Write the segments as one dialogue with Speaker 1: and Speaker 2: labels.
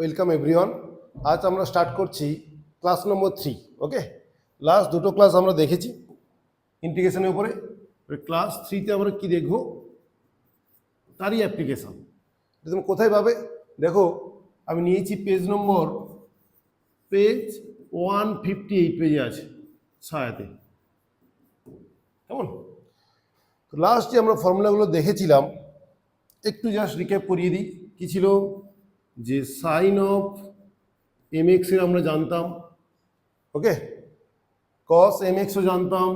Speaker 1: Welcome everyone. আজ আমরা start করছি ক্লাস নম্বর 3। ওকে, লাস্ট দুটো ক্লাস আমরা দেখেছি ইন্টিগ্রেশনের উপরে। ক্লাস 3তে আমরা কি দেখব, তারই অ্যাপ্লিকেশন। তুমি কোথায় পাবে দেখো, আমি নিয়েছি পেজ 158 পেজে আছে ছায়াতে। কেমন? তো লাস্ট যে আমরা ফর্মুলাগুলো দেখেছিলাম একটু জাস্ট রিক্যাপ করিয়ে দিই। কি ছিল, যে সাইন অফ mx এর আমরা জানতাম, ওকে, cos mx ও জানতাম,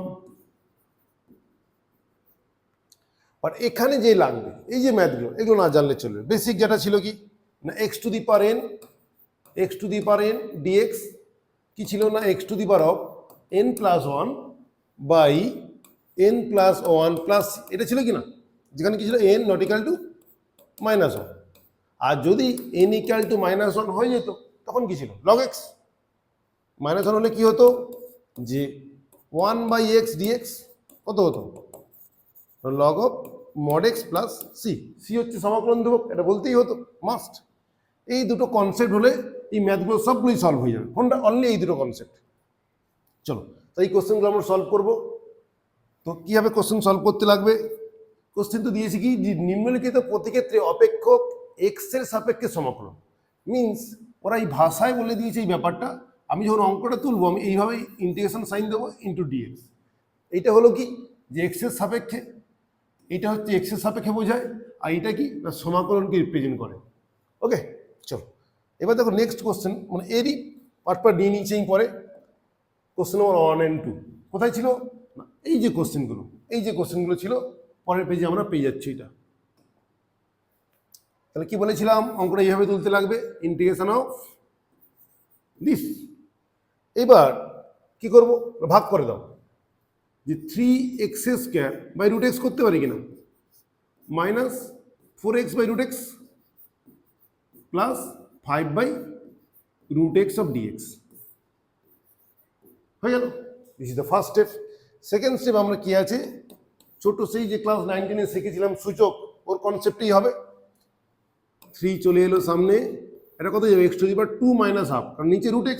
Speaker 1: বাট এখানে যে লাগবে এই যে ম্যাথগুলো, এগুলো না জানলে চলবে। বেসিক যেটা ছিল কি না, x to the power n dx কি ছিল না, x to the power of n plus 1 by n plus 1 plus, এটা ছিল কি না, যেখানে কি ছিল n নট ইকাল টু -1। আর যদি n ইকাল টু -1 হয়ে যেত তখন কি ছিল, log x। -1 হলে কি হতো, যে 1 বাই x dx কত হতো, log of mod x plus c. C হচ্ছে সমাকলন ধ্রুবক, এটা বলতেই হতো, মাস্ট। এই দুটো কনসেপ্ট হলে এই ম্যাথগুলো সবগুলোই সলভ হয়ে যাবে। কোনটা, অনলি এই দুটো কনসেপ্ট। চলো, তো এই কোশ্চেনগুলো আমরা সলভ করবো। তো কীভাবে কোশ্চেন সলভ করতে লাগবে, কোশ্চেন তো দিয়েছি কি, যে নিম্নলিখিত প্রতিক্ষেত্রে অপেক্ষক এক্স এর সাপেক্ষে সমাকলন। মিনস ওরা এই ভাষায় বলে দিয়েছে এই ব্যাপারটা। আমি যখন অঙ্কটা তুলবো আমি এইভাবেই ইন্টিগ্রেশন সাইন দেবো ইন্টু ডিএক্স। এইটা হলো কি, যে এক্স এর সাপেক্ষে, এটা হচ্ছে এক্স এর সাপেক্ষে বোঝায়, আর এটা কি না সমাকলনকে রিপ্রেজেন্ট করে। ওকে, চলো এবার দেখো নেক্সট কোশ্চেন, মানে এরই পার্ট নিয়ে নিচেই পরে কোশ্চেন নম্বর 1 and 2 কোথায় ছিল না, এই যে কোশ্চেনগুলো ছিল পরের পেজে আমরা পেয়ে যাচ্ছি। এটা তাহলে কি বলেছিলাম, অঙ্কটা এইভাবে তুলতে লাগবে, ইন্টিগ্রেশন অফ দিস। এবার কি করব, ভাগ করে দাও, যে 3x² বাই √x করতে পারি কিনা, -4x by √x plus 5 by √x of dx হয়ে গেল। This is the first step. Second step আমরা কি আছে, ছোট সেই যে ক্লাস 19-এ শিখেছিলাম সূচক, ওর কনসেপ্টই হবে। 3 চলে এলো সামনে, এটা কত যাবে, x to the power 2 - half, কারণ নিচে √x,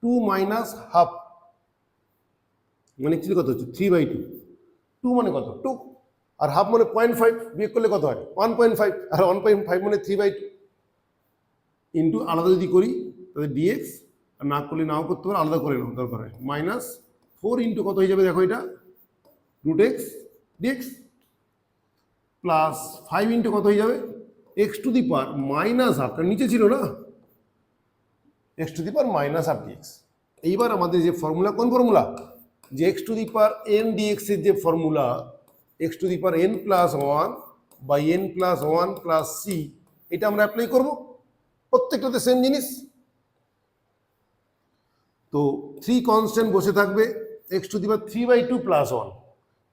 Speaker 1: 2 - হাফ মানে অ্যাকচুয়ালি কত হচ্ছে 3/2। 2 মানে কত 2, আর হাফ মানে 0.5, বিয়োগ করলে কত হয় 1.5, আর 1.5 মানে 3/2 ইন্টু আলাদা যদি করি তাহলে dx, আর না করলে নাও করতে পারে, আলাদা করে নাও দরকার হয়, -4 ইন্টু কত হয়ে যাবে দেখো, এটা √x dx প্লাস 5 ইন্টু কত হয়ে যাবে, x to the power -half, কারণ নিচে ছিল না, x to the power -half dx। এইবার আমাদের যে ফর্মুলা, কোন ফর্মুলা, যে x to the power n dx এর যে formula, x to the power n plus 1 by n plus 1 plus c, এটা আমরা অ্যাপ্লাই করব প্রত্যেকটাতে সেম জিনিস। তো 3 কনস্ট্যান্ট বসে থাকবে, x to the power 3/2 plus 1,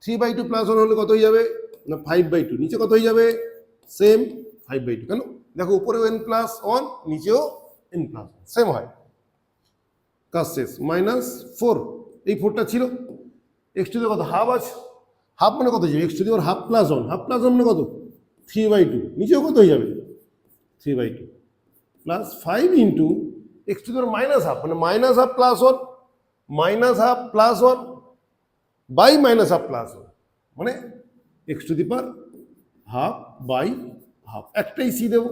Speaker 1: 3/2 plus 1 হলে কত হয়ে যাবে না 5/2, নিচে কত হয়ে যাবে সেম 5/2। কেন দেখো, উপরেও n প্লাস 1, নিচেও n প্লাস 1, সেম হয়, কাজ শেষ। -4, এই 4টা ছিল, x টু দি কত হাফ আছে, হাফ মানে কত যাবে, x to the power half plus 1, half plus 1 মানে কত 3/2, নিচেও কত হয়ে যাবে 3/2 plus 5 into x to the power -half, মানে -half plus 1, -half plus 1 by -half plus 1, মানে x to the power half by half. একটাই সি দেবো।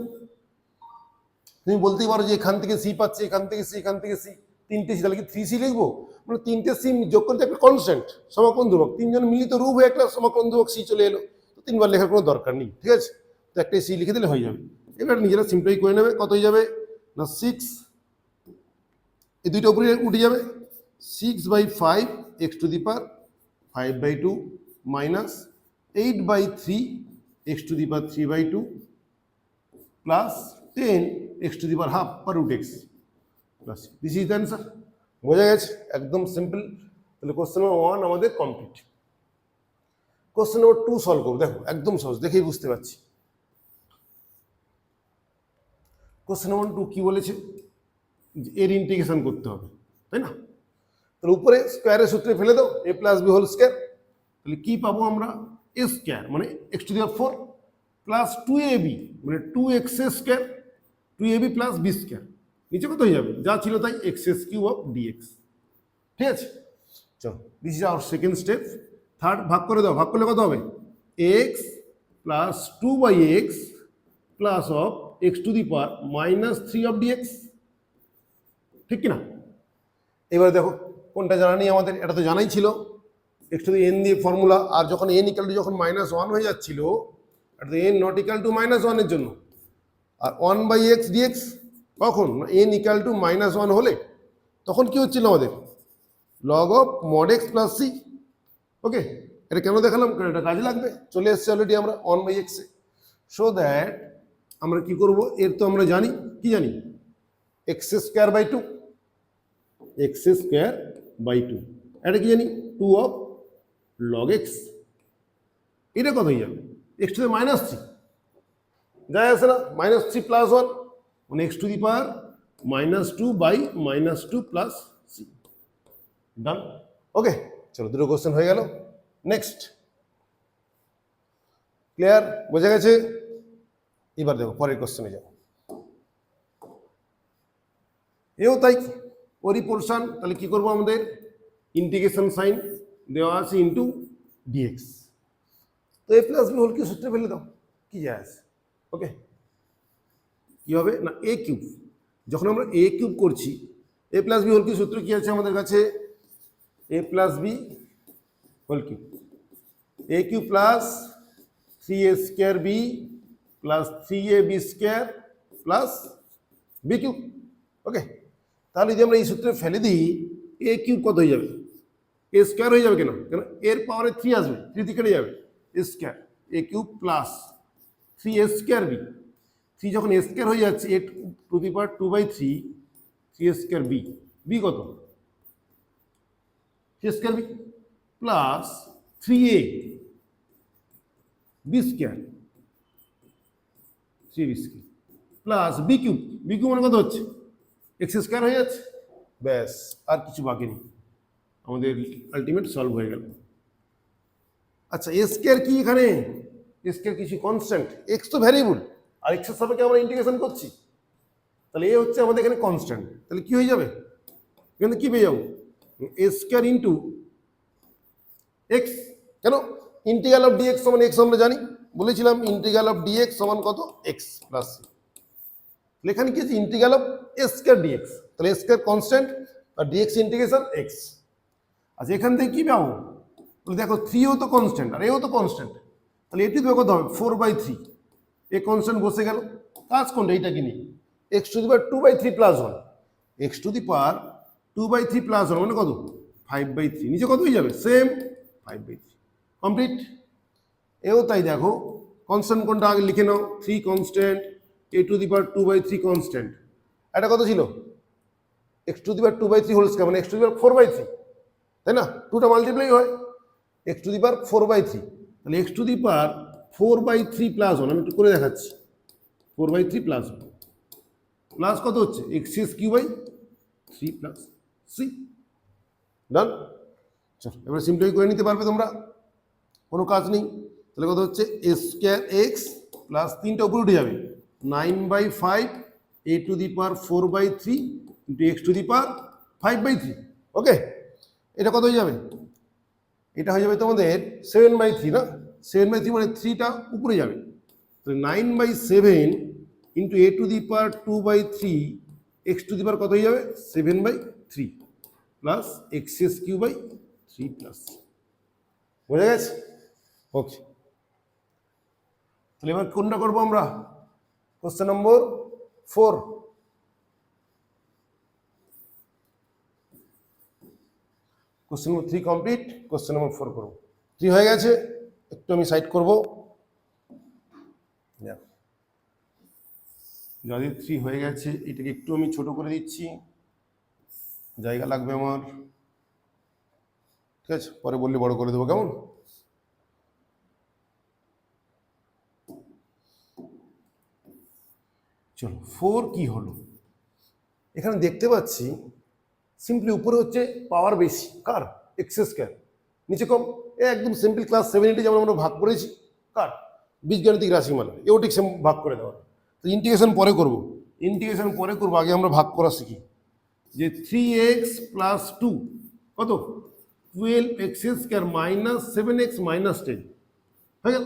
Speaker 1: তুমি বলতেই পারো যে এখান থেকে সি পাচ্ছি, এখান থেকে সি, এখান থেকে সি, তিনটে সি, তাহলে কি 3c লিখবো, মানে তিনটে সি যোগ করতে একটা কনস্ট্যান্ট সমাকলন ধ্রুবক, তিনজন মিলিত রূপ হয়ে একটা সমাকলন ধ্রুবক সি চলে এলো, তো 3বার লেখার কোনো দরকার নেই, ঠিক আছে। তো একটাই সি লিখে দিলে হয়ে যাবে। এবার নিজেরা সিম্পলিফাই করে নেবে, কত হয়ে যাবে না 6, এই দুইটা উপরে উঠে যাবে, 6/5 x to the power 5/2 minus 8/3 x to the power 3/2 plus 10 x to the power half per √x plus, this is the answer. বোঝা গেছে, একদম সিম্পল। তাহলে কোশ্চেন নম্বর 1 আমাদের কমপ্লিট। কোশ্চেন নম্বর 2 সলভ করবো, দেখো একদম সহজ, দেখেই বুঝতে পারছি। কোশ্চেন নম্বর 2 কি বলেছে, এর ইন্টিগ্রেশন করতে হবে, তাই না। তাহলে উপরে স্কোয়ারের সূত্রে ফেলে দাও, a plus B whole square, তাহলে কি পাবো আমরা, a স্কোয়ার মানে x to the power 4 plus 2ab মানে 2x square 2ab plus b square, নিচে কত হয়ে যাবে যা ছিল তাই এক্স কিউব অফ ডিএক্স। ঠিক আছে, চলো this is our second step. Third, ভাগ করে দাও, ভাগ করলে কত হবে x plus 2/x plus of x to the power -3 of dx, ঠিক কিনা? এবার দেখো কোনটা জানা নেই আমাদের, এটা তো জানাই ছিল এক্স টু দি এন দিয়ে ফর্মুলা, আর যখন এন ইকাল টু যখন -1 হয়ে যাচ্ছিল, এটা তো এন নট ইকাল টু -1 এর জন্য, আর 1/x ডিএক্স কখন এন ইকাল টু -1 হলে তখন কি হচ্ছিল আমাদের log of mod X plus C. Okay, এটা কেন দেখালাম, কারণ এটা কাজে লাগবে, চলে এসছে অলরেডি আমরা 1/x এ। সো দ্যাট আমরা কি করব, এর তো আমরা জানি, কি জানি x²/2, x²/2, এটা কি জানি 2 অফ লগ এক্স, এটা কত হয়ে যাবে এক্স টু দি -3, যায় আসে না -3 প্লাস 1 মানে x to the power -2/-2 plus C. Done. Okay, চলো দুটো কোশ্চেন হয়ে গেল। নেক্সট, ক্লিয়ার, বোঝা গেছে? এবার দেখো পরের কোশ্চেনে যাও। এও তাই, ওরই পোর্শন, তাহলে কি করবো আমাদের ইন্টিগ্রেশন সাইন দেওয়া আছে ইন্টু ডিএক্স, তো এ প্লাস বি হোল কিউব সূত্রে ফেলে দাও, কি যায় আছে। ওকে, কি হবে না এ কিউব, যখন আমরা এ কিউব করছি, A plus B whole cube সূত্র কি আছে আমাদের কাছে, A plus B whole cube, A cube plus 3a² B plus 3ab² plus B cube. Okay, তাহলে যদি আমরা এই সূত্রে ফেলে দিই, এ কিউব কত হয়ে যাবে এ স্কোয়ার হয়ে যাবে, কেন কেন এর পাওয়ারে 3 আসবে, 3 দিকে কেটে যাবে A square, A cube plus 3a² B, 3 যখন এ স্কোয়ার হয়ে যাচ্ছে A to the power 2/3, 3a² B, B কত 3a² B plus 3a B square, 3b square plus B cube, B cube মানে কত হচ্ছে x² হয়ে যাচ্ছে, ব্যাস আর কিছু বাকি নেই, আমাদের আলটিমেট সলভ হয়ে গেল। আচ্ছা এ স্কোয়ার কি, এখানে এ স্কোয়ার কিছু কনস্ট্যান্ট, এক্স তো ভ্যারিয়েবল আর এক্স এর সাপেক্ষে আমরা ইন্টিগ্রেশন করছি, তাহলে এ হচ্ছে আমাদের এখানে কনস্ট্যান্ট, তাহলে কি হয়ে যাবে এখানে কি পেয়ে যাবো এ স্কোয়ার ইন্টু এক্স, কেন ইন্টিগ্রাল অফ ডিএক্স সমান এক্স আমরা জানি, বলেছিলাম ইন্টিগ্রাল অফ ডিএক্স সমান কত এক্স প্লাস সি, এখানে কি আছে integral of a square dx, তাহলে এ স্কোয়ার কনস্ট্যান্ট আর ডিএক্স ইন্টিগ্রেশন এক্স। আচ্ছা এখান থেকে কি পাবো, দেখো 3ও তো কনস্ট্যান্ট আর এও তো কনস্ট্যান্ট, তাহলে এটি তো কত হবে 4/3, এ কনস্ট্যান্ট বসে গেল, কাজ কোনটা এইটাকে নিয়ে x to the power 2/3 plus 1, x to the power 2/3 plus 1 মানে কত 5/3, নিচে কত হয়ে যাবে সেম 5/3, কমপ্লিট। এও তাই, দেখো কনস্ট্যান্ট কোনটা আগে লিখে নাও, 3 constant, a to the power 2/3 constant, এটা কত ছিল x to the power 2/3 whole square মানে এক্স টু দি পাওয়ার 4/3, তাই না, 2টা মাল্টিপ্লাই হয় এক্স টু দি পাওয়ার 4/3, তাহলে x to the power 4/3 plus 1, আমি একটু করে দেখাচ্ছি 4/3 প্লাস 1 প্লাস কত হচ্ছে x³/3 প্লাস সি। ডান, চলো এবার সিম্পলি করে নিতে পারবে তোমরা, কোনো কাজ নেই, তাহলে কত হচ্ছে a² x প্লাস 3টা উপরে উঠে যাবে 9/5 a to the power 4/3 into X to the power 5/3। Okay, এটা কত হয়ে যাবে, এটা হয়ে যাবে তোমাদের 7/3 না, 7/3 মানে 3টা উপরে যাবে, তো 9/7 into A to the power 2/3 X to the power কত হয়ে যাবে 7/3 প্লাস x³/3 প্লাস, বোঝা গেছে? ওকে, তাহলে এবার কোনটা করবো আমরা, question number 4, question number 3 complete, question নম্বর 4 করবো। 3 হয়ে গেছে, একটু আমি সাইড করবো, যদি 3 হয়ে গেছে এটাকে একটু আমি ছোট করে দিচ্ছি, জায়গা লাগবে আমার, ঠিক আছে, পরে বললে বড় করে দেবো, কেমন? চলো 4 কি হলো, এখানে দেখতে পাচ্ছি সিম্পলি উপরে হচ্ছে পাওয়ার বেশি কার x², নিচে কম, একদম সিম্পল ক্লাস 7 যেমন আমরা ভাগ করেছি কার বীজগাণিতিক রাশিমালা, এও ঠিক সেম ভাগ করে দেওয়া, তো ইন্টিগ্রেশন পরে করব, ইন্টিগ্রেশন পরে করবো, আগে আমরা ভাগ করা শিখি। যে 3x প্লাস 2 কত 12x square minus 7x minus 10 হয়ে গেল।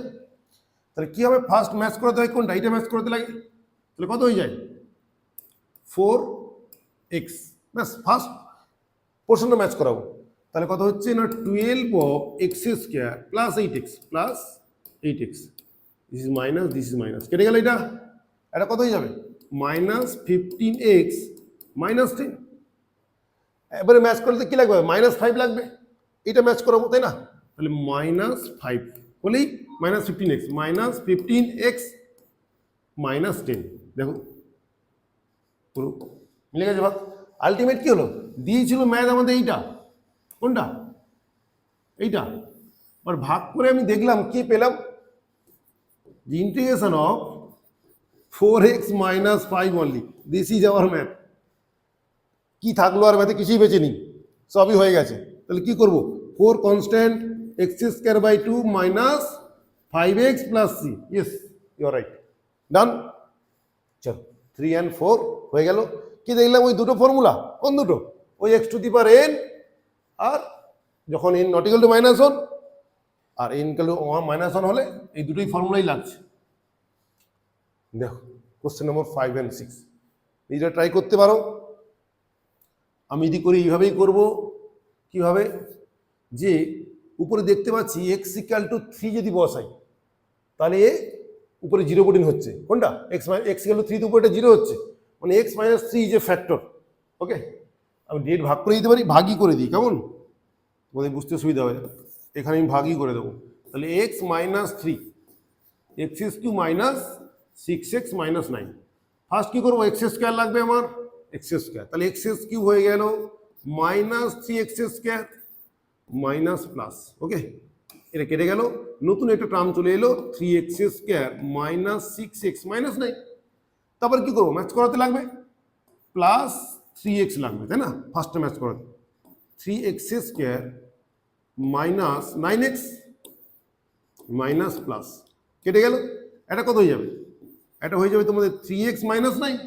Speaker 1: তাহলে কি হবে, ফার্স্ট ম্যাচ করাতে হয় কোনটা, এটা ম্যাচ করাতে লাগে, তাহলে কত হয়ে যায় 4x, ব্যাস ফার্স্ট পোর্শনটা ম্যাচ করাবো। তাহলে কত হচ্ছে না 12 of x square plus 8x plus 8x, this is minus, this is minus, কেটে গেল এটা কত হয়ে যাবে মাইনাস 15x মাইনাস 10। এবারে ম্যাচ করতে কি লাগবে, -5 লাগবে, এটা ম্যাচ করাবো তাই না, তাহলে -5 হলেই -15x -15x -10, দেখো পুরো মিলে গেছে ভাগ। আলটিমেট কি হলো, দিয়েছিল ম্যাথ আমাদের এইটা, কোনটা এইটা, আর ভাগ করে আমি দেখলাম কি পেলাম, the integration of 4x minus 5 only, this is our math। কি থাকলো আর ম্যাথে, কিছুই বেঁচে নেই, সবই হয়ে গেছে। তাহলে কি করব, 4 constant x square by 2 minus 5x plus c, yes you are right, done. চলো 3 and 4 হয়ে গেল। কি দেখলাম, ওই দুটো ফর্মুলা, কোন দুটো, ওই x to the power n, আর যখন n নট ইকুয়াল টু -1 আর n ইকুয়াল টু -1 হলে এই দুটোই ফর্মুলাই লাগছে। দেখো কোশ্চেন নম্বর 5 and 6, এইটা ট্রাই করতে পারো। আমি যদি করি এইভাবেই করব, কিভাবে, যে উপরে দেখতে পাচ্ছি x ইকুয়াল টু 3 যদি বসাই, তাহলে উপরে 0 পুটিং হচ্ছে, কোনটা x ইকুয়াল টু 3 তে উপরে 0 হচ্ছে, মানে x minus 3 is a factor. Okay, আমি ডিরেক্ট ভাগ করে দিতে পারি, ভাগই করে দিই, কেমন তোমাদের বুঝতে সুবিধা হবে, এখানে আমি ভাগই করে দেবো। তাহলে x minus 3 x cube minus 6x minus 9, first কি করবো, এক্স স্কোয়ার লাগবে আমার, এক্স স্কোয়ার, তাহলে এক্স কিউ হয়ে গেল minus 3x square minus plus, okay এটা কেটে গেল, নতুন একটা টার্ম চলে এলো 3x square minus 6x minus 9। তারপর কি করবো, ম্যাচ করাতে লাগবে, প্লাস 3x লাগবে তাই না, ফার্স্টে ম্যাচ করাতে, 3x square minus 9x minus plus, কেটে গেল, এটা কত হয়ে যাবে, এটা হয়ে যাবে তোমাদের 3x মাইনাস 9।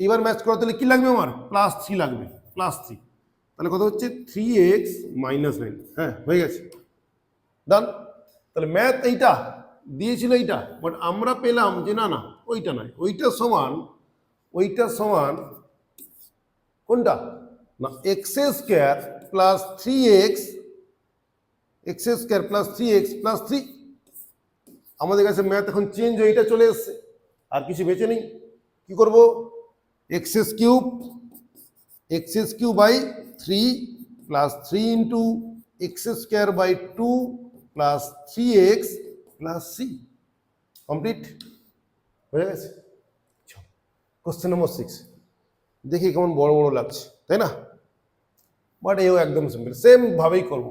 Speaker 1: এবার ম্যাচ করাতে হলে কি লাগবে আমার, প্লাস 3 লাগবে, প্লাস 3, তাহলে কত হচ্ছে 3x মাইনাস 9, হ্যাঁ হয়ে গেছে, ডান। তাহলে ম্যাথ এইটা দিয়েছিল এইটা, বাট আমরা পেলাম যে না না ওইটা নয়, ওইটা সমান কোনটা না x square plus 3x, x square plus 3x plus 3। আমাদের কাছে ম্যাথ এখন চেঞ্জ হয়ে এটা চলে এসছে, আর কিছু বেঁচে নেই। কি করব, x cube by 3 plus 3 into x square by 2 plus 3x plus c, complete হয়ে গেছে। কোশ্চেন নম্বর 6, দেখি কেমন বড় বড় লাগছে তাই না, বাট এও একদম সিম্পল, সেম ভাবেই করব।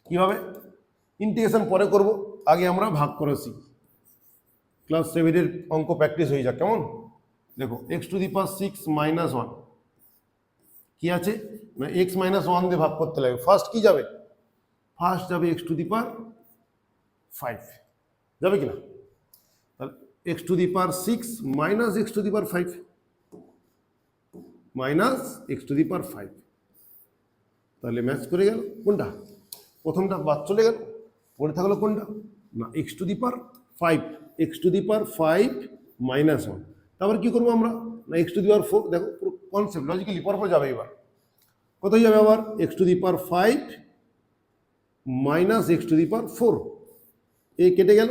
Speaker 1: কিভাবে, ইন্টিগ্রেশন পরে করব, আগে আমরা ভাগ করে শিখি, ক্লাস 7-এর অঙ্ক প্র্যাকটিস হয়ে যাক, কেমন। দেখো x to the power 6 minus 1 কি আছে না, x মাইনাস 1 দিয়ে ভাগ করতে লাগবে, ফার্স্ট কি যাবে, ফার্স্ট যাবে x টু দি পাওয়ার 5, যাবে কিনা, তাহলে x to the power 6 minus x to the power 5 minus x to the power 5, তাহলে ম্যাচ করে গেল, কোনটা প্রথমটা বাদ চলে গেল, পড়ে থাকলো কোনটা না x to the power 5, x to the power 5 minus 1। তারপর কি করবো আমরা না x টু দি পাওয়ার 4, দেখো পুরো কনসেপ্ট লজিক্যালি পরপর যাবে, এবার কত যাবে আবার x to the power 5 minus x to the পাওয়ার 4, এই কেটে গেল,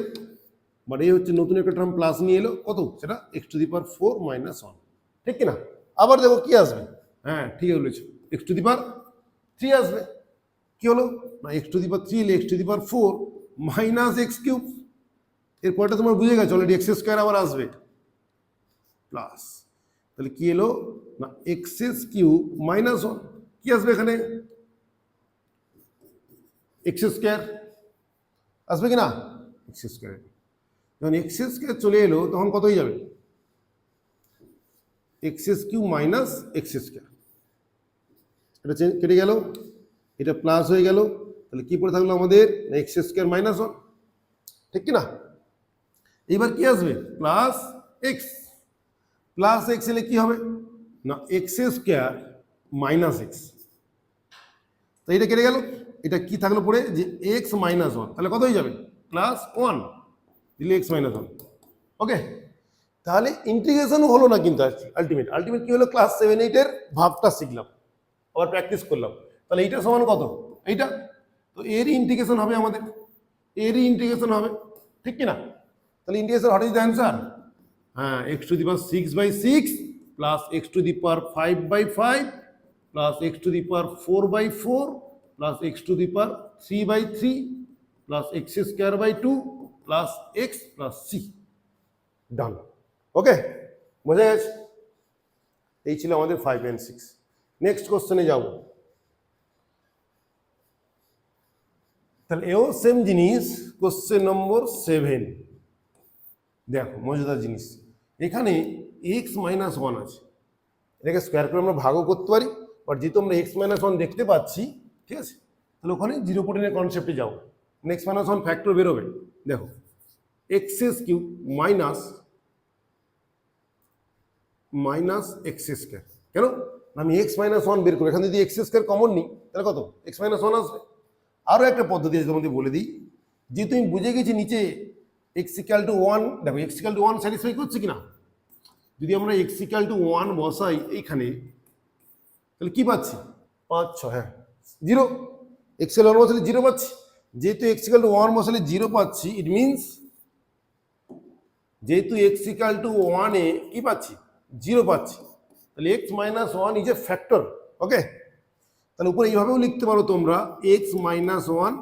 Speaker 1: বাট এই হচ্ছে নতুন একটা টার্ম প্লাস নিয়ে এলো, কত সেটা x to the power 4 minus 1, ঠিক কিনা। আবার দেখো কি আসবে, হ্যাঁ ঠিক বলেছো, x টু দি পাওয়ার 3 আসবে, কি হলো না x টু দি পাওয়ার 3 এলে x to the power 4 minus x cube, এরপরটা তোমার বুঝে গেছো অলরেডি, x স্কোয়ার আবার আসবে প্লাস, তাহলে কি এলো না এক্স কিউব মাইনাস 1, কি আসবে এখানে এক্স স্কোয়ার আসবে কিনা, এক্স স্কোয়ার, যখন এক্স স্কোয়ার চলে এলো তখন কত হয়ে যাবে, x cube minus x square, এটা কেটে গেল, এটা প্লাস হয়ে গেল, তাহলে কি পড়ে থাকলো আমাদের এক্স স্কোয়ার মাইনাস 1, ঠিক কিনা। এইবার কি আসবে প্লাস এক্স, প্লাস এক্স এলে কি হবে না এক্স স্কোয়ার মাইনাস এক্স, তো এটা কেটে গেল, এটা কি থাকলো পরে যে এক্স মাইনাস ওয়ান, তাহলে কত হয়ে যাবে প্লাস ওয়ান, দিলে এক্স মাইনাস ওয়ান। ওকে, তাহলে ইন্টিগ্রেশন হলো না কিন্তু আলটিমেট কি হলো ক্লাস 7-8 ভাবটা শিখলাম, আবার প্র্যাকটিস করলাম। তাহলে এইটা সমান কত এইটা, তো এরই ইন্টিগ্রেশন হবে আমাদের, এরই ইন্টিগ্রেশন হবে, ঠিক কি না? তাহলে integration what is the answer? হ্যাঁ, x to the power 6/6 plus x to the power 5/5 plus x to the power 4/4 plus x to the power 3/3 plus x square by 2 plus x plus C. Done. Okay, বোঝা গেছে? এই ছিল আমাদের 5 and 6। Next কোশ্চেনে যাব। তাহলে এও same জিনিস, কোশ্চেন নম্বর 7। দেখো মজাদার জিনিস, এখানে এক্স মাইনাস ওয়ান আছে, এটাকে স্কোয়ার করে আমরা ভাগও করতে পারি, বাট যেহেতু আমরা এক্স মাইনাস ওয়ান দেখতে পাচ্ছি, ঠিক আছে, তাহলে ওখানে জিরো পোর্টেনের কনসেপ্টে যাও, এক্স মাইনাস ওয়ান ফ্যাক্টর বেরোবে। দেখো x cube minus x square, কেন আমি এক্স মাইনাস ওয়ান বের করি, এখানে যদি এক্স স্কোয়ার কমন নিই তাহলে কত এক্স মাইনাস ওয়ান আসবে। আরও একটা পদ্ধতি আছে তোমাদের বলে দিই, যেহেতু আমি বুঝে গেছি নিচে এক্স ইকাল টু ওয়ান, দেখো x equal to one satisfy করছে কিনা, যদি আমরা এক্স ইকাল টু ওয়ান বসাই এইখানে তাহলে কি পাচ্ছি 5 6, হ্যাঁ জিরো, এক্স ইকাল ওয়ান বসালে জিরো পাচ্ছি, যেহেতু এক্স ইকাল টু ওয়ান বসালে জিরো পাচ্ছি, ইট মিনস যেহেতু এক্স ইকাল টু ওয়ানে কি পাচ্ছি জিরো পাচ্ছি, তাহলে x minus one is a factor. Okay, তাহলে উপরে এইভাবেও লিখতে পারো তোমরা x minus one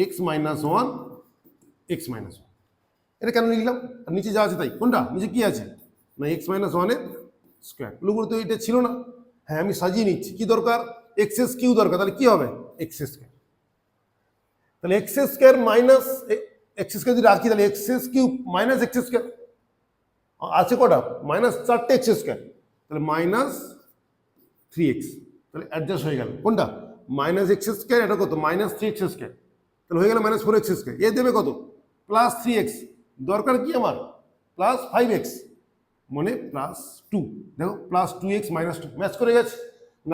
Speaker 1: x minus one x minus one. এটা কেন লিখলাম? আর নিচে যা আছে তাই, কোনটা নিচে কি আছে না এক্স মাইনাস ওয়ানের স্কোয়ার, উপরে তো এটা ছিল না। হ্যাঁ আমি সাজিয়ে নিচ্ছি, কি দরকার এক্স এস কিউ দরকার, তাহলে কি হবে এক্স স্কোয়ার, তাহলে x square minus x square যদি রাখি তাহলে x S cube minus x square আছে কটা মাইনাস 4টে এক্স স্কোয়ার, তাহলে মাইনাস 3x, তাহলে অ্যাডজাস্ট হয়ে গেল কোনটা মাইনাস এক্স স্কোয়ার, এটা কত মাইনাস 3x স্কোয়ার, তাহলে হয়ে গেল মাইনাস 4x স্কোয়ার, এ দেবে কত প্লাস 3x, দরকার কি আমার প্লাস 5x, মানে প্লাস 2, দেখো প্লাস 2x মাইনাস 2 ম্যাচ করে গেছে।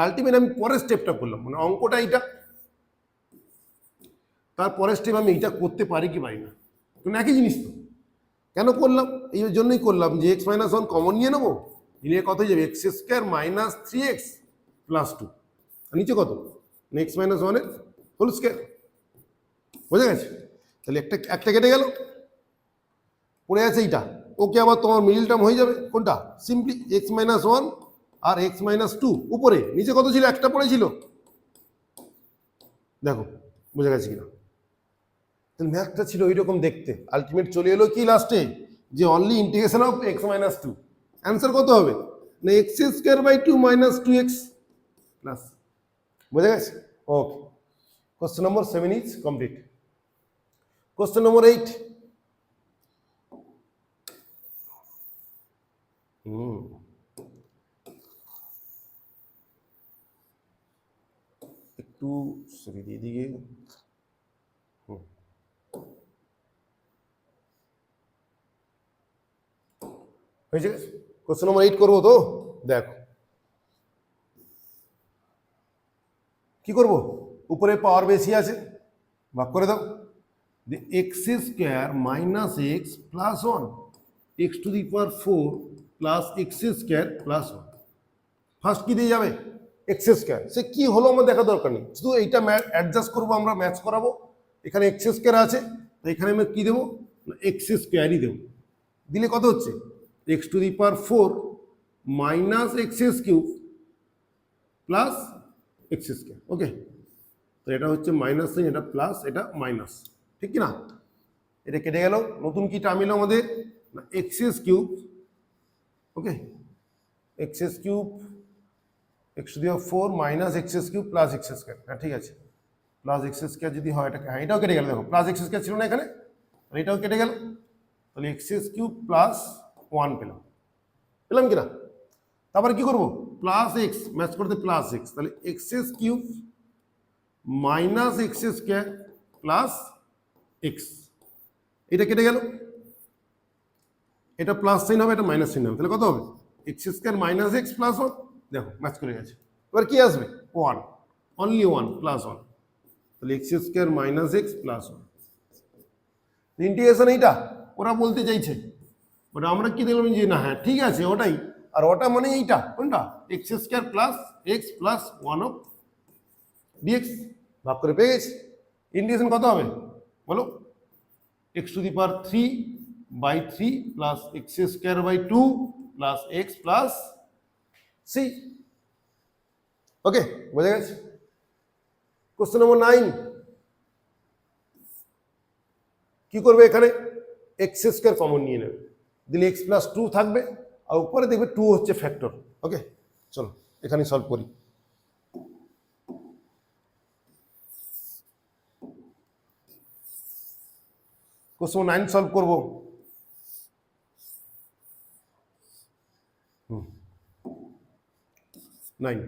Speaker 1: আলটিমেট আমি পরের স্টেপটা করলাম, মানে অঙ্কটা এইটা, তারপরের স্টেপ আমি এইটা করতে পারি কি পারি না, কিন্তু একই জিনিস তো, কেন করলাম এই জন্যই করলাম যে এক্স মাইনাস ওয়ান কমন নিয়ে নেবো, নিয়ে কত হয়ে যাবে x square minus 3x plus 2, নিচে কত এক্স মাইনাস ওয়ানের হোল স্কোয়ার, বোঝা গেছে? তাহলে একটা কেটে গেল, পড়ে আছে এইটা, ওকে আবার তোমার মিডিল টার্ম হয়ে যাবে কোনটা সিম্পলি এক্স মাইনাস ওয়ান আর এক্স মাইনাস 2, উপরে নিচে কত ছিল একটা পড়েছিল, দেখো বোঝা গেছে কিনা? তাহলে ম্যাথটা ছিল ওইরকম দেখতে, আলটিমেট চলে এলো কি লাস্টে যে only integration of x minus 2, answer কত হবে না x square by 2 minus 2x plus, বোঝা গেছে? Okay, question number 7 is complete. Question number 8, একটু সরি দিকে হয়েছে, কোশ্চেন নম্বর 8 করবো তো, দেখো কি করবো, উপরে পাওয়ার বেশি আছে ভাগ করে দাও, x square minus x plus 1 x to the power 4 plus x square plus 1, first কি দিয়ে যাবে এক্স স্কোয়ার, সে কি হলো আমার দেখা দরকার নেই, শুধু এইটা অ্যাডজাস্ট করবো, আমরা ম্যাচ করাবো, এখানে এক্স স্কোয়ার আছে এখানে আমি কি দেবো এক্স স্কোয়ারই দেবো, দিলে কত হচ্ছে x to the power 4 minus x cube plus x square. Okay, তো এটা হচ্ছে মাইনাস সাইন, এটা প্লাস, এটা মাইনাস, ঠিক কি না? এটা কেটে গেল, নতুন কি টার্ম এলো আমাদের না x cube, okay x cube x to the power 4 minus x cube plus x square, হ্যাঁ ঠিক আছে, প্লাস এক্স স্কোয়ার যদি হয় এটা, হ্যাঁ এটাও কেটে গেল, দেখো প্লাস এক্স স্কোয়ার ছিল না এখানে, এটাও কেটে গেল, তাহলে এক্স কিউব প্লাস 1 পেলাম কিনা? তারপরে কি করবো প্লাস এক্স ম্যাচ করতে প্লাস এক্স, তাহলে x cube minus x square plus x, এটা কেটে গেল, এটা প্লাস সাইন হবে, এটা মাইনাস সাইন হবে, তাহলে কত হবে x square minus x plus one. দেখো ম্যাচ করে গেছে। এবার কি আসবে one, only one plus one, তাহলে x square minus x plus one. Integration এইটা ওরা বলতে চাইছে, ওটা আমরা কি দেখলাম যে না হ্যাঁ ঠিক আছে ওটাই, আর ওটা মানে এইটা কোনটা x square plus x plus one of dx, ভাগ করে পেয়ে গেছি। ইন্টিগ্রেশন কত হবে বলো, x to the power 3/3 plus x square by 2 plus x plus C. Okay, বোঝা গেছে। কোশ্চেন নম্বর 9, কি করবে এখানে এক্স স্কোয়ার কমন নিয়ে নেবে, দিলে এক্স প্লাস 2 থাকবে, আর উপরে দেখবে 2 হচ্ছে ফ্যাক্টর। ওকে চলো এখানে সলভ করি। কোশ্চেন 9 সলভ করবো। 9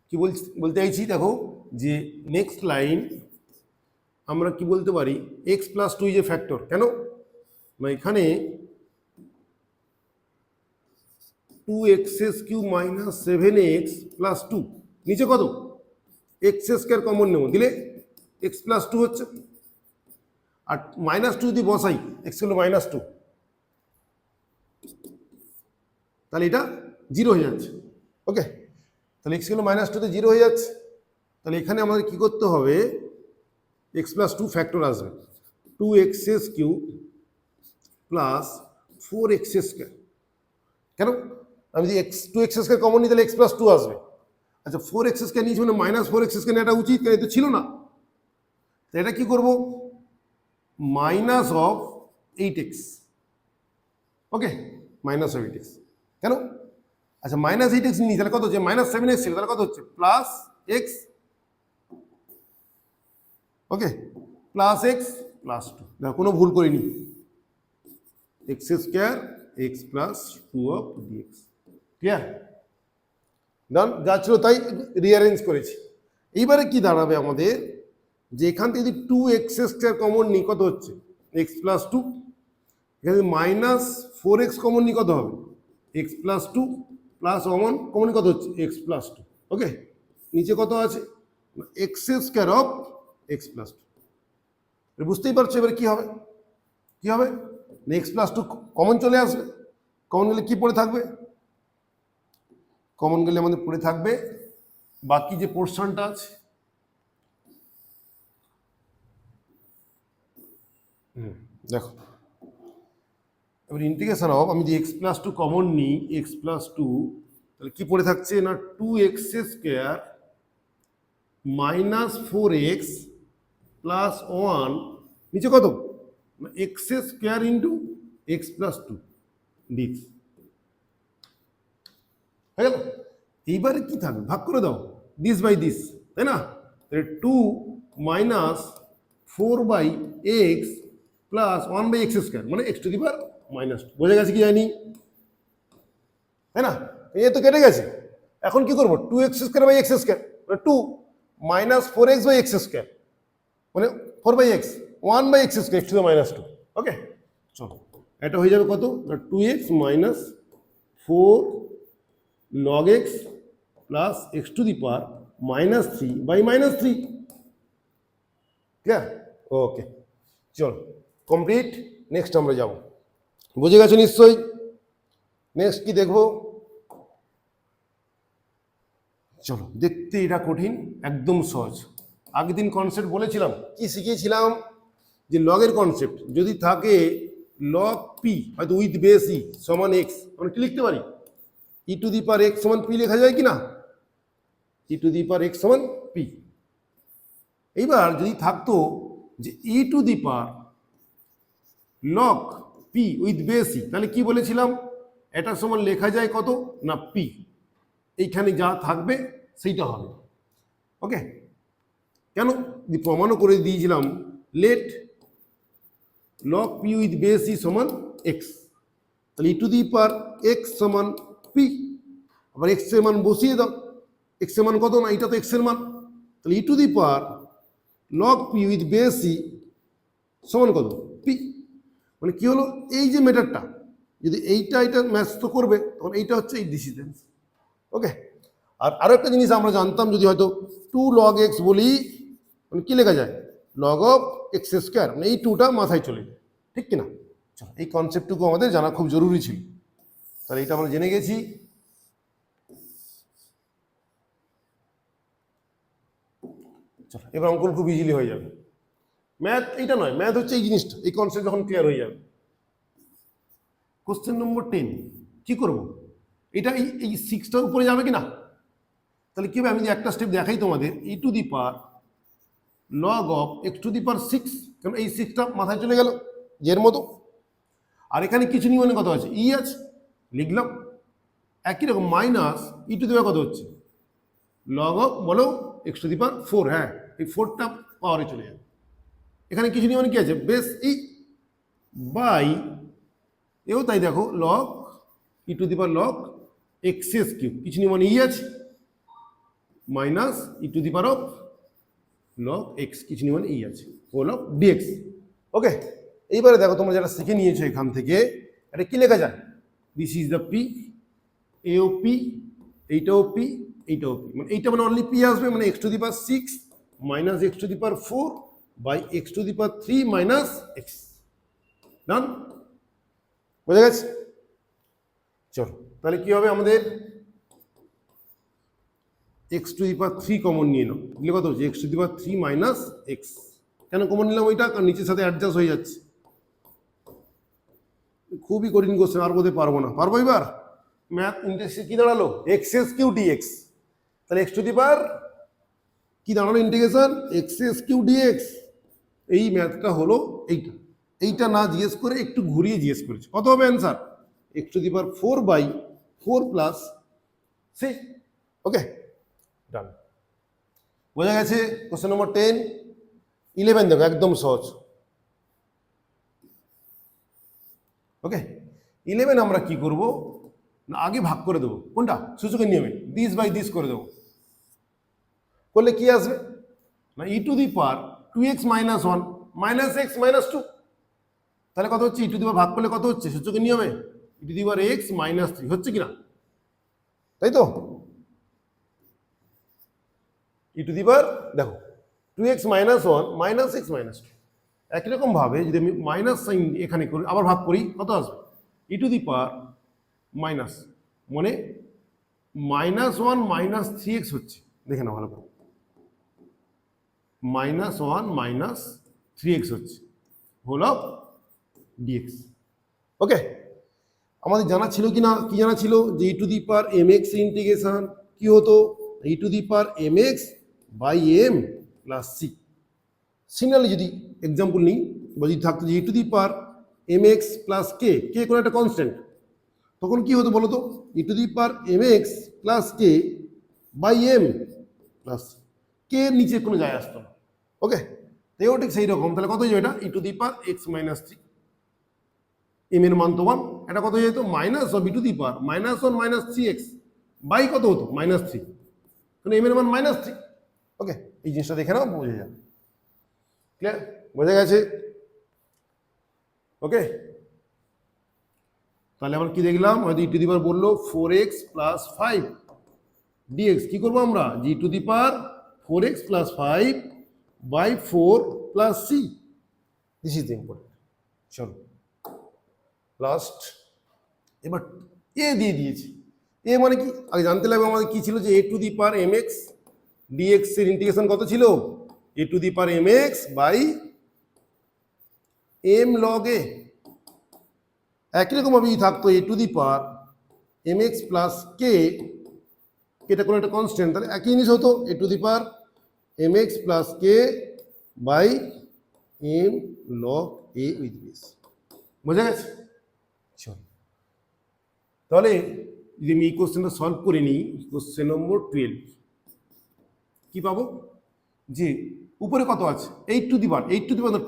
Speaker 1: কি বলতে চাইছি দেখো, যে নেক্সট লাইন আমরা কি বলতে পারি x plus 2 is a factor. কেন না এখানে 2x³ মাইনাস 7x প্লাস 2, নিচে কত এক্স স্কোয়ার কমন নেব, দিলে এক্স প্লাস 2 হচ্ছে, আর মাইনাস 2 যদি বসাই এক্স হলো মাইনাস 2, তাহলে এটা 0 হয়ে যাচ্ছে। ওকে, তাহলে এক্স হলো মাইনাস 2 তে 0 হয়ে যাচ্ছে, তাহলে এখানে আমাদের কি করতে হবে এক্স প্লাস 2 ফ্যাক্টর আসবে, 2x³ প্লাস 4x²। কেন আমি যদি 2x² কমন নিই তাহলে এক্স প্লাস 2 আসবে। আচ্ছা 4x² নিয়েছি মানে মাইনাস 4x² নেওয়াটা উচিত, কেন এটা ছিল না, তো এটা কি করবো minus of 8x। Okay, minus of 8x। কেন আচ্ছা মাইনাস 8x নিই তাহলে কত হচ্ছে মাইনাস 7x ছিল, তাহলে কত হচ্ছে plus x. Okay, plus x plus 2, দেখো কোনো ভুল করিনি, x square x plus 2 of dx. Clear, done, যা ছিল তাই রিঅ্যারেঞ্জ করেছি। এইবারে কি দাঁড়াবে আমাদের, যে এখান থেকে যদি 2x² কমন নিই কত হচ্ছে এক্স প্লাস 2, এখানে মাইনাস 4x কমন নিই কত হবে এক্স প্লাস 2 প্লাস কমন কত হচ্ছে এক্স প্লাস 2। ওকে, নিচে কত আছে x² অফ এক্স প্লাস 2। বুঝতেই পারছো এবার কি হবে, কি হবে এক্স প্লাস 2 কমন চলে আসবে, কমন গেলে কি পড়ে থাকবে, কমন গেলে আমাদের পড়ে থাকবে বাকি যে পোর্শনটা আছে। দেখো এবার ইন্টিগ্রেশন অফ, আমি যে এক্স প্লাস 2 কমন নিই এক্স প্লাস 2, তাহলে কি পড়ে থাকছে না 2x² মাইনাস 4x প্লাস 1, নিচে কত x² into x plus 2 dx হয়ে গেল। এইবারে কি থাকবে ভাগ করে দাও দিস বাই দিস, তাই না, 2 মাইনাস 4/x প্লাস 1/x² মানে x to the power minus 2। বোঝা গেছে কি যায়নি, তাই না, এ তো কেটে গেছে। এখন কি করবো 2x² মানে 2 মাইনাস 4x/x², মানে 4/x 1/x² x two the minus 2। Okay চলো এটা হয়ে যাবে কত 2x minus 4 log x plus x to the power minus 3/-3। Clear, okay চলো কমপ্লিট। নেক্সট আমরা যাব, বুঝে গেছো নিশ্চয়ই। নেক্সট কি দেখবো, চলো দেখতে এটা কঠিন একদম সহজ। আগের দিন কনসেপ্ট বলেছিলাম, কি শিখিয়েছিলাম যে লগের কনসেপ্ট যদি থাকে লগ পি হয়তো উইথ বেস ই সমান এক্স, আমরা কি লিখতে পারি e to the power x সমান পি লেখা যায় কি না, e to the power x সমান পি। এইবার যদি থাকতো যে e to the power log p with base e, তাহলে কি বলেছিলাম এটার সমান লেখা যায় কত না পি, এইখানে যা থাকবে সেইটা হবে। ওকে, কেন প্রমাণও করে দিয়েছিলাম let log p with base e সমান এক্স, তাহলে e to the power x সমান পি, আবার এক্স এর মান বসিয়ে দাও, এক্স এর মান কত না এটা তো এক্স এর মান, তাহলে e to the power log p with base e সমান কত পি। মানে কি হলো এই যে মেটারটা যদি এইটা ম্যাচ তো করবে, তখন এইটা হচ্ছে এই ডিসিডেন্স। ওকে, আর আরো একটা জিনিস আমরা জানতাম, যদি হয়তো 2 log x বলি, মানে কি লেখা যায়, log of x স্কোয়ার, মানে এই 2টা মাথায় চলে যায়, ঠিক কিনা? চলো, এই কনসেপ্টটুকু আমাদের জানা খুব জরুরি ছিল। তাহলে এটা আমরা জেনে গেছি। চলো, এবার অঙ্ক খুব ইজিলি হয়ে যাবে। ম্যাথ এইটা নয়, ম্যাথ হচ্ছে এই জিনিসটা, এই কনসেপ্ট যখন ক্লিয়ার হয়ে যাবে। কোশ্চেন নম্বর 10 কি করব, এটা এই 6টার উপরে যাবে কি না? তাহলে কি হবে, আমি যে একটা স্টেপ দেখাই তোমাদের, e to the power log of x to the power 6, কারণ এই 6টা মাথায় চলে গেল এর মতো। আর এখানে কিছু নিয়মে কত আছে, ই আছে, লিখলাম। একই রকম minus E to the power কত হচ্ছে, log of বলো x টু দি পাওয়ার 4, হ্যাঁ এই 4টা পাওয়ারে চলে যাবে। এখানে কিছু নিয়মে কি আছে, বেস ই বাই এও তাই, দেখো log E to the power log x cube, কিছু নিয়মে ই আছে, minus E to the power of log x, কিছু নিয়মে ই আছে, হোল অফ ডিএক্স। ওকে, এইবারে দেখো তোমরা যেটা শিখে নিয়েছো এখান থেকে, এটা কি লেখা যায়, দিস ইজ দ্য পি, এও পি, এইটাও পি, এইটাও পি, মানে এইটা মানে অনলি পি আসবে, মানে x to the power 6 minus x to the power 4 by x to the power 3 minus x. Done, বোঝা গেছে? চলো, তাহলে কি হবে আমাদের, x to the power 3 common নিয়ে নাও, দিলে কত হচ্ছে, x to the power 3 minus x. কেন কমন নিলাম ওইটা, কারণ নিচের সাথে অ্যাডজাস্ট হয়ে যাচ্ছে। খুবই কঠিন কোশ্চেন, আর বোধহয় পারবো না, পারবো এবার? ম্যাথ ইন্টিগ্রেশন কি দাঁড়ালো, এক্স এস কিউ ডিএক্স, তাহলে এক্স টু দি পাওয়ার কি দাঁড়ালো, integration x s q dx. এই ম্যাথটা হলো এইটা, এইটা না জিজ্ঞেস করে একটু ঘুরিয়ে জিজ্ঞেস করেছে, কত হবে answer, x to the power 4 by 4 plus 6। Okay, done, বোঝা গেছে? Question number 10। 11 দেখো, একদম সহজ। ওকে, 11 আমরা কি করব না, আগে ভাগ করে দেবো, কোনটা, সূচকের নিয়মে দিস বাই দিস করে দেবো। করলে কি আসবে না, e to the power 2x minus 1 minus x minus 2, তাহলে কত হচ্ছে, ই টু দি পাওয়ার ভাগ করলে কত হচ্ছে, সূচকের নিয়মে e to the power x minus 3 হচ্ছে কিনা, তাই তো? ই টু দি পাওয়ার দেখো 2x minus 1 minus x minus 2, একই রকম ভাবে যদি আমি মাইনাস সাইন এখানে করি, আবার ভাগ করি, কত আসবে, ই টু দি পাওয়ার মাইনাস, মানে মাইনাস 1 মাইনাস 3x হচ্ছে, দেখে না ভালো করে, মাইনাস 1 মাইনাস 3x হচ্ছে, হোল অফ ডিএক্স। ওকে, আমাদের জানা ছিল কি না, কি জানা ছিল যে e to the power m x integration কি হতো, e to the power m x by m plus c. Similarly যদি এক্সাম্পল নিই, বা যদি থাকতো যে e to the power m x plus k, k কোনো একটা কনস্ট্যান্ট, তখন কি হতো বলো তো, e to the power m x plus k by m plus k, নিচে কোনো যায় আসতো না। ওকে, এও ঠিক সেই রকম, তাহলে কত হয়ে যাবে এটা, e to the power x minus 3, m এর মান তো 1, এটা কত হয়ে যেত, minus of e to the power minus 1 minus 3x by কত হতো, মাইনাস 3, কারণ এম এর মান মাইনাস 3। ওকে, এই জিনিসটা দেখে নাও, বোঝা যাবে, ক্লিয়ার, বোঝা গেছে? ওকে, তাহলে আমরা কি দেখলাম, হয়তো ই টু দি পাওয়ার বললো 4x প্লাস 5 ডিএক্স, কি করবো আমরা, g to the power 4x plus 5 by 4 plus c, this is important. চলো লাস্ট, এবার এ দিয়ে দিয়েছি, এ মানে কি আগে জানতে লাগবে আমাদের, কি ছিল যে a to the power m x dx এর ইন্টিগ্রেশন কত ছিল, a to the power m x by m log a. একই রকম ভাবে থাকতো a to the power m x plus k, এটা কোনো একটা কনস্ট্যান্ট, তাহলে একই জিনিস হতো, a to the power m x plus k by m log a with base. বোঝা গেছে? চল, তাহলে যদি আমি এই কোশ্চেনটা সলভ করে নিই, কোশ্চেন নম্বর 12 কি পাবো, যে উপরে কত আছে, 8 to the power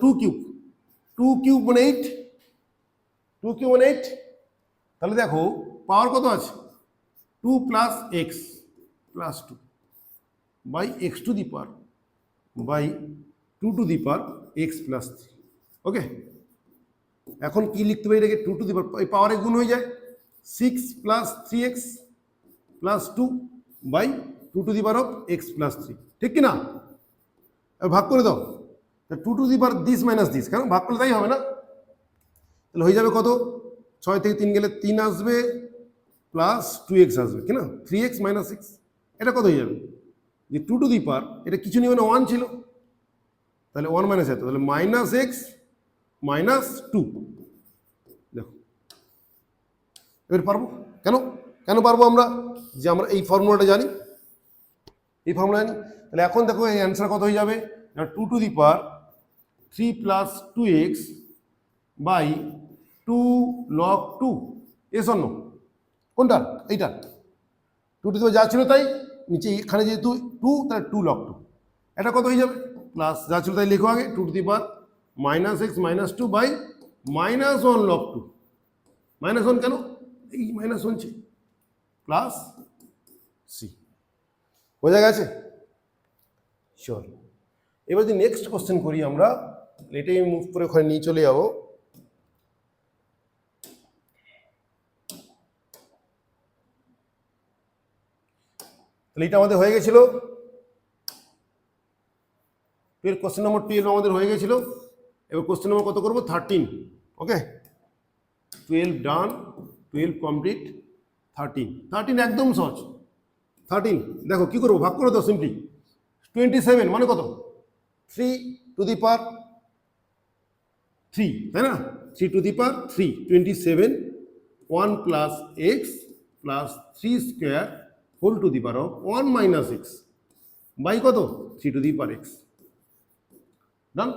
Speaker 1: 2 cube, 2 cube মানে 8, 2 কিউব মানে 8, তাহলে দেখো পাওয়ার কত আছে, 2 plus x plus 2 by x to the power by 2 to the power x plus 3। Okay, এখন কি লিখতে পারি এটাকে, 2 টু দি পাওয়ার, এই পাওয়ারে গুণ হয়ে যায়, 6 plus 3x plus 2 by 2 to the power of x plus 3, ঠিক কি না? ভাগ করে দাও, 2 to the power this minus this, কারণ ভাগ করলে তাই হবে না? তাহলে হয়ে যাবে কত, 6 থেকে 3 গেলে 3 আসবে প্লাস 2x আসবে, কি না, 3x মাইনাস 6, এটা কত হয়ে যাবে, যে 2 টু দি পাওয়ার, এটা কিছু নিয়ে মানে 1 ছিল, তাহলে 1 মাইনাস এত, তাহলে মাইনাস এক্স মাইনাস 2। দেখো এবার পারবো, কেন কেন পারবো আমরা, যে আমরা এই ফর্মুলাটা জানি, এই ফর্মুলা জানি। তাহলে এখন দেখো এই অ্যান্সার কত হয়ে যাবে, 2 to the power 3 plus 2x by 2 log 2, এস অন্য কোনটা, এইটা 2 টু দি পাওয়ার যা ছিল তাই, নিচে এখানে যেহেতু 2 তাহলে 2 লগ 2, এটা কত হয়ে যাবে, প্লাস যা ছিল তাই লেখো আগে, 2 to the power minus x minus 2 by minus 1 log 2, minus 1 কেন, এই মাইনাস 1 ছিল, প্লাস সি, বোঝা গেছে? চল এবার যদি নেক্সট কোশ্চেন করি আমরা, এটাই মুভ করে ওখানে নিয়ে চলে যাবো। তাহলে এটা আমাদের হয়ে গেছিল, কোশ্চেন নম্বর 12 আমাদের হয়ে গেছিল। এবার কোশ্চেন নম্বর কত করবো, 13, ওকে, 12 ডান, 12 কমপ্লিট, 13 একদম সহজ। 13 দেখো কি করবো, ভাগ করে দাও সিম্পলি, 27 মানে কত, 3 টু দি পাওয়ার 3, তাই না, 3 to the power 3, 27, 1 plus x plus 3 square whole to the power of 1 minus x by কত, 3 টু দি পাওয়ার এক্স, ডান।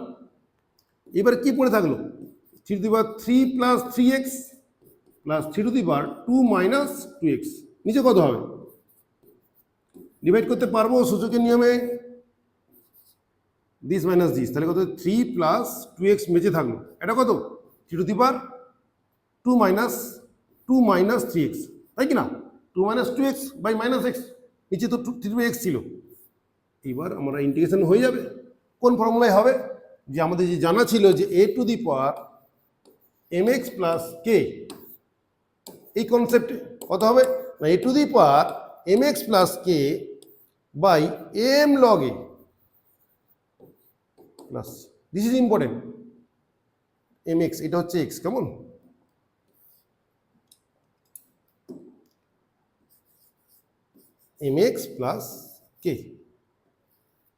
Speaker 1: এবার কি পড়ে থাকলো, 3 to the power 3 plus 3x plus 3 to the power 2 minus 2x, নিচে কত হবে, ডিভাইড করতে পারবো সূচকের নিয়মে, দিস মাইনাস দিস, তাহলে কত, 3 প্লাস 2x বেঁচে থাকলো, এটা কত, 3 to the power 2 minus 3x, তাই কি না, 2 minus 2x by minus x, নিচে তো 3x ছিল। এবার আমরা ইন্টিগ্রেশন হয়ে যাবে, কোন ফর্মুলায় হবে, যে আমাদের যে জানা ছিল যে a to the power mx plus k, এই কনসেপ্টে কত হবে, না a to the power mx plus k by m log a plus, this is important, mx এটা হচ্ছে x, কেমন, mx প্লাস কে,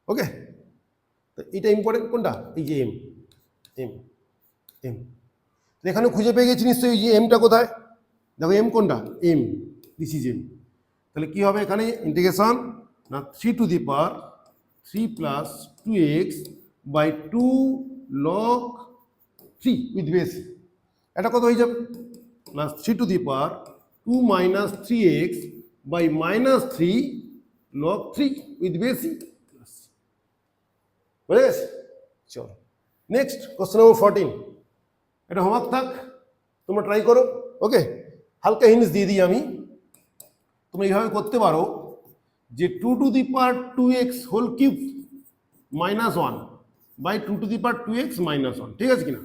Speaker 1: ওকে, তো এটা ইম্পর্টেন্ট কোনটা, এই যে এম, এম এম এখানে খুঁজে পেয়ে গেছি নিশ্চয়ই, এই যে এমটা কোথায়, দেখো এম কোনটা, এম, দিস ইজ এম, তাহলে কি হবে এখানে ইন্টিগ্রেশন, না 3 to the power 3 plus 2x by 2 log 3 with base, এটা কত হয়ে যাবে, plus 3 to the power 2 minus 3x by minus 3 log 3 with base, বুঝে গেছে? চলো নেক্সট কোশ্চেন নম্বর 14, এটা হোমওয়ার্ক থাক, তোমরা ট্রাই করো, ওকে, হালকা হিন্টস দিয়ে দিই আমি, তোমরা এইভাবে করতে পারো যে 2 to the power 2x whole cube minus 1 by 2 to the power 2x minus 1, ঠিক আছে কিনা,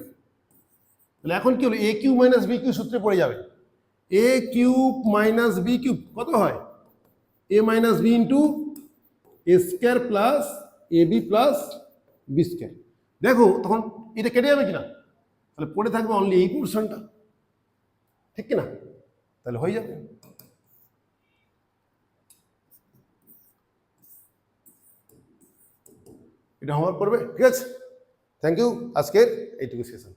Speaker 1: তাহলে এখন কি হলো, a cube minus b cube সূত্রে পড়ে যাবে, a cube minus b cube কত হয়, a minus b into a square plus a b plus b square, দেখো তখন এটা কেটে যাবে কিনা, তাহলে পড়ে থাকবে অনলি এই পোর্শনটা, ঠিক কিনা, তাহলে হয়ে যাবে। এটা হোমওয়ার্ক করবে, ঠিক আছে, থ্যাংক ইউ, আজকের এইটুকু সেশন।